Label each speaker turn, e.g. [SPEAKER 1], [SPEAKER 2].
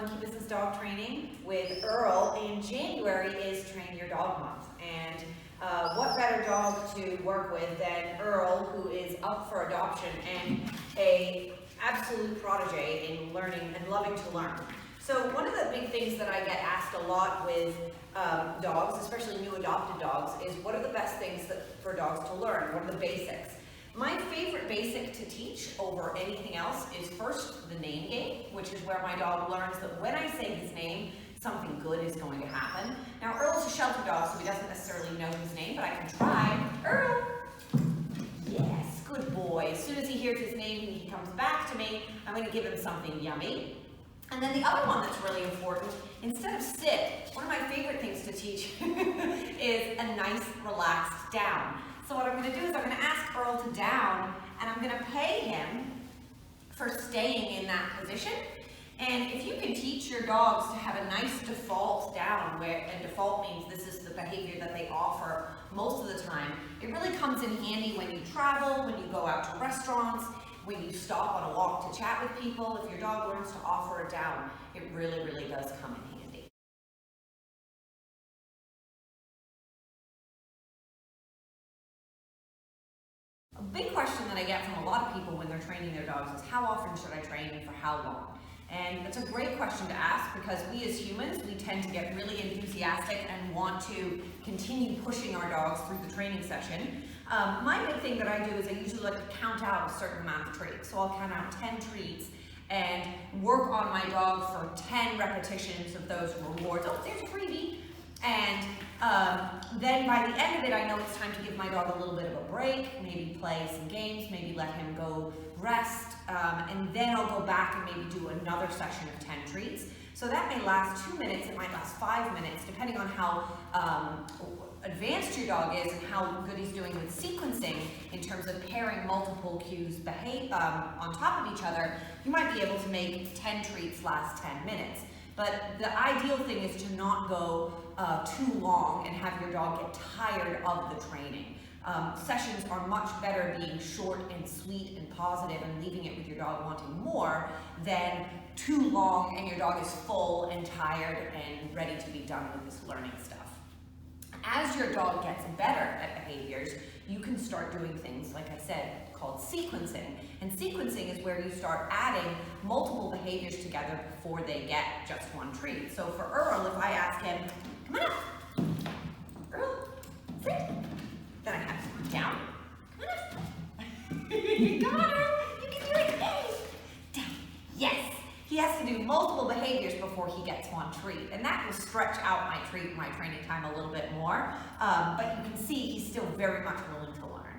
[SPEAKER 1] Monkey Business Dog Training with Earl. In January is Train Your Dog Month, and what better dog to work with than Earl, who is up for adoption and a absolute protege in learning and loving to learn. So one of the big things that I get asked a lot with dogs, especially new adopted dogs, is what are the best things for dogs to learn? What are the basics? My favorite basic to teach over anything else is first the name game, which is where my dog learns that when I say his name, something good is going to happen. Now, Earl's a shelter dog, so he doesn't necessarily know his name, but I can try. Earl! Yes, good boy. As soon as he hears his name and he comes back to me, I'm going to give him something yummy. And then the other one that's really important, instead of sit, one of my favorite things to teach is a nice relaxed down. So what I'm going to do is I'm going to ask Earl to down, and I'm going to pay him for staying in that position. And if you can teach your dogs to have a nice default down, and default means this is the behavior that they offer most of the time, it really comes in handy when you travel, when you go out to restaurants, when you stop on a walk to chat with people. If your dog learns to offer a down, it really, really does come in handy. A big question that I get from a lot of people when they're training their dogs is how often should I train and for how long? And it's a great question to ask because we as humans, we tend to get really enthusiastic and want to continue pushing our dogs through the training session. My big thing that I do is I usually like to count out a certain amount of treats. So I'll count out 10 treats and work on my dog for 10 repetitions of those rewards. Oh, there's a freebie. And then by the end of it, I know it's time to give my dog a little bit of a break, maybe play some games, maybe let him go rest, and then I'll go back and maybe do another session of 10 treats. So that may last 2 minutes, it might last 5 minutes, depending on how advanced your dog is and how good he's doing with sequencing in terms of pairing multiple cues on top of each other. You might be able to make 10 treats last 10 minutes. But the ideal thing is to not go too long and have your dog get tired of the training. Sessions are much better being short and sweet and positive and leaving it with your dog wanting more than too long and your dog is full and tired and ready to be done with this learning stuff. As your dog gets better at behaviors, you can start doing things, like I said, called sequencing. And sequencing is where you start adding multiple behaviors together before they get just one treat. So for Earl, if I ask him, come on up, Earl, sit. Then I have him down, come on up. Come on, Earl, you can do it, yay. Down, yes. He has to do multiple behaviors before he gets one treat, and that will stretch out my training time a little bit more, but you can see he's still very much willing to learn.